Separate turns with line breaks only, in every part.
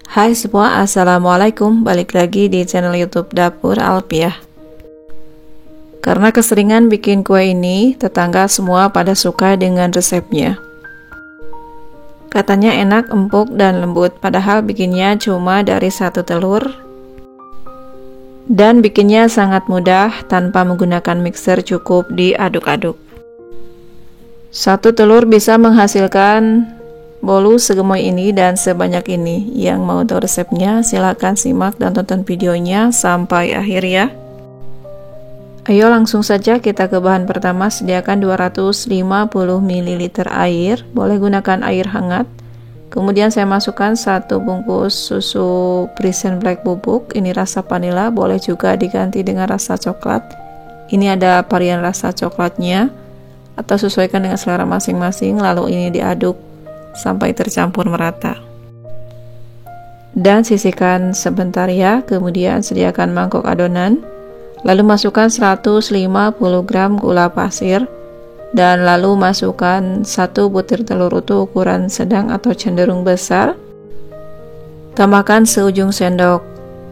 Hai semua, assalamualaikum. Balik lagi di channel YouTube Dapur Alpiah. Karena keseringan bikin kue ini, tetangga semua pada suka dengan resepnya. Katanya enak, empuk, dan lembut. Padahal bikinnya cuma dari 1 telur. Dan bikinnya sangat mudah tanpa menggunakan mixer, cukup diaduk-aduk. 1 telur bisa menghasilkan bolu segemoy ini dan sebanyak ini. Yang mau tahu resepnya, silahkan simak dan tonton videonya sampai akhir ya. Ayo langsung saja kita ke bahan pertama. Sediakan 250 ml air, boleh gunakan air hangat. Kemudian saya masukkan 1 bungkus susu Prison Black bubuk. Ini rasa vanila, boleh juga diganti dengan rasa coklat. Ini ada varian rasa coklatnya, atau sesuaikan dengan selera masing-masing. Lalu ini diaduk sampai tercampur merata dan sisihkan sebentar ya. Kemudian sediakan mangkok adonan, lalu masukkan 150 gram gula pasir, dan lalu masukkan 1 butir telur utuh ukuran sedang atau cenderung besar. Tambahkan seujung sendok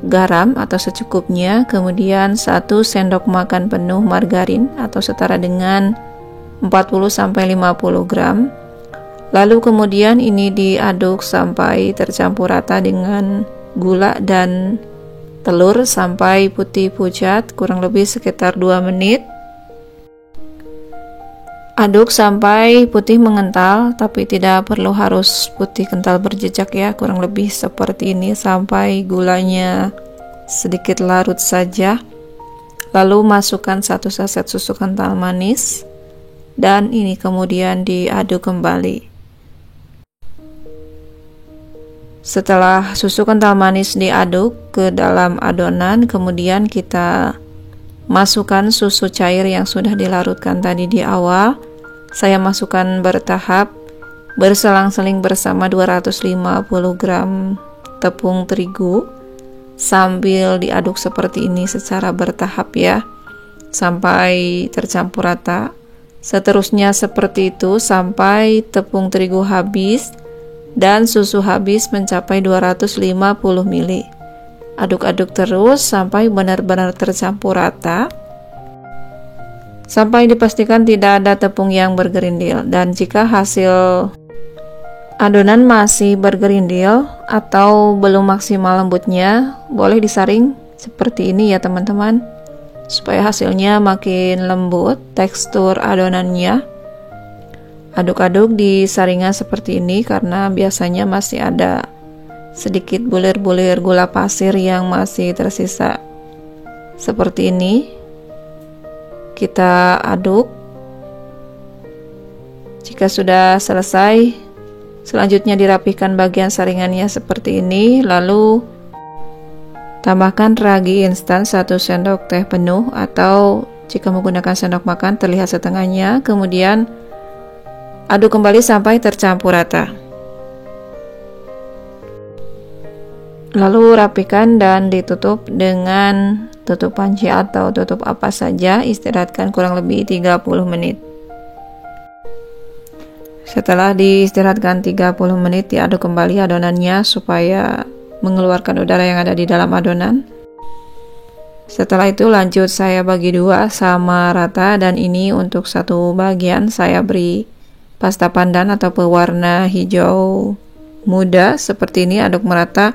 garam atau secukupnya, kemudian 1 sendok makan penuh margarin atau setara dengan 40-50 gram. Lalu kemudian ini diaduk sampai tercampur rata dengan gula dan telur sampai putih pucat, kurang lebih sekitar 2 menit. Aduk sampai putih mengental, tapi tidak perlu harus putih kental berjejak ya, kurang lebih seperti ini sampai gulanya sedikit larut saja. Lalu masukkan 1 saset susu kental manis dan ini kemudian diaduk kembali. Setelah susu kental manis diaduk ke dalam adonan, kemudian kita masukkan susu cair yang sudah dilarutkan tadi di awal. Saya masukkan bertahap, berselang-seling bersama 250 gram tepung terigu sambil diaduk seperti ini secara bertahap ya, sampai tercampur rata. Seterusnya seperti itu sampai tepung terigu habis dan susu habis mencapai 250 ml. Aduk-aduk terus sampai benar-benar tercampur rata, sampai dipastikan tidak ada tepung yang bergerindil. Dan jika hasil adonan masih bergerindil atau belum maksimal lembutnya, boleh disaring seperti ini ya teman-teman, supaya hasilnya makin lembut tekstur adonannya. Aduk-aduk di saringan seperti ini karena biasanya masih ada sedikit bulir-bulir gula pasir yang masih tersisa. Seperti ini kita aduk. Jika sudah selesai, selanjutnya dirapihkan bagian saringannya seperti ini. Lalu tambahkan ragi instan 1 sendok teh penuh, atau jika menggunakan sendok makan terlihat setengahnya. Kemudian aduk kembali sampai tercampur rata. Lalu rapikan dan ditutup dengan tutup panci atau tutup apa saja. Istirahatkan kurang lebih 30 menit. Setelah diistirahatkan 30 menit, diaduk kembali adonannya supaya mengeluarkan udara yang ada di dalam adonan. Setelah itu lanjut saya bagi 2 sama rata, dan ini untuk 1 bagian saya beri pasta pandan atau pewarna hijau muda seperti ini. Aduk merata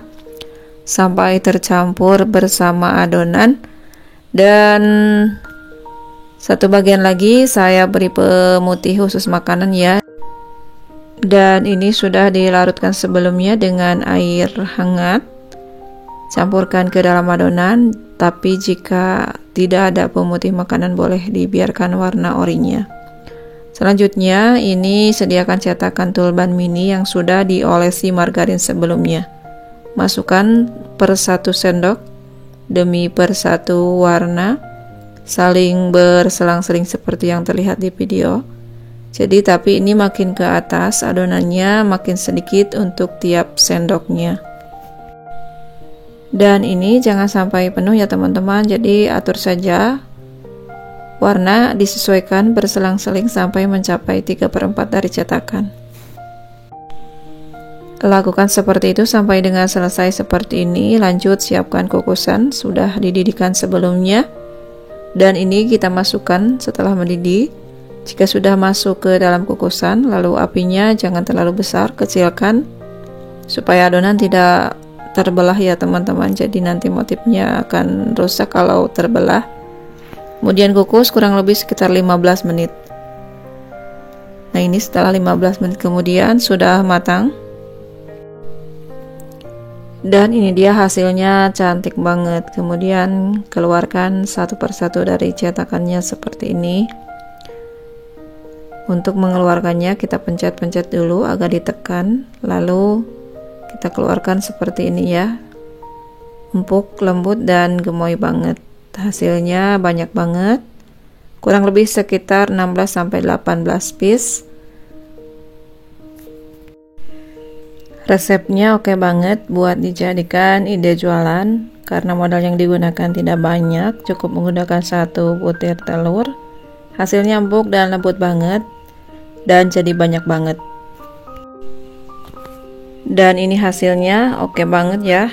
sampai tercampur bersama adonan. Dan 1 bagian lagi saya beri pemutih khusus makanan ya, dan ini sudah dilarutkan sebelumnya dengan air hangat. Campurkan ke dalam adonan, tapi jika tidak ada pemutih makanan boleh dibiarkan warna orinya. Selanjutnya ini sediakan cetakan tulban mini yang sudah diolesi margarin sebelumnya. Masukkan per 1 sendok demi per 1 warna, saling berselang-seling seperti yang terlihat di video. Jadi tapi ini makin ke atas adonannya, makin sedikit untuk tiap sendoknya. Dan ini jangan sampai penuh ya teman-teman, jadi atur saja. Warna disesuaikan berselang-seling sampai mencapai 3/4 dari cetakan. Lakukan seperti itu sampai dengan selesai seperti ini. Lanjut siapkan kukusan, sudah dididihkan sebelumnya. Dan ini kita masukkan setelah mendidih. Jika sudah masuk ke dalam kukusan, lalu apinya jangan terlalu besar, kecilkan supaya adonan tidak terbelah ya teman-teman. Jadi nanti motifnya akan rusak kalau terbelah. Kemudian kukus kurang lebih sekitar 15 menit. Nah, ini setelah 15 menit kemudian sudah matang. Dan ini dia hasilnya, cantik banget. Kemudian keluarkan satu persatu dari cetakannya seperti ini. Untuk mengeluarkannya kita pencet-pencet dulu agak ditekan, lalu kita keluarkan seperti ini ya. Empuk, lembut, dan gemoy banget. Hasilnya banyak banget, kurang lebih sekitar 16-18 piece. Resepnya oke banget buat dijadikan ide jualan, karena modal yang digunakan tidak banyak, cukup menggunakan 1 butir telur. Hasilnya empuk dan lembut banget, dan jadi banyak banget. Dan ini hasilnya oke banget ya.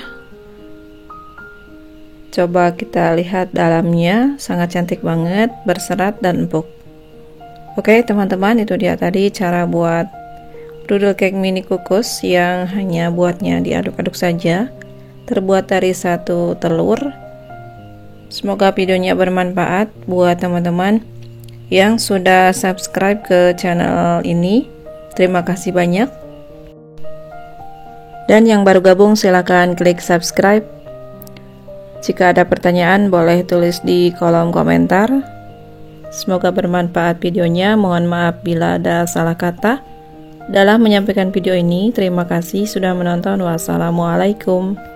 Coba kita lihat dalamnya, sangat cantik banget, berserat dan empuk. Oke teman-teman, itu dia tadi cara buat strudel cake mini kukus yang hanya buatnya diaduk-aduk saja, terbuat dari 1 telur. Semoga videonya bermanfaat buat teman-teman yang sudah subscribe ke channel ini. Terima kasih banyak. Dan yang baru gabung silakan klik subscribe. Jika ada pertanyaan boleh tulis di kolom komentar. Semoga bermanfaat videonya. Mohon maaf bila ada salah kata dalam menyampaikan video ini. Terima kasih sudah menonton. Wassalamualaikum.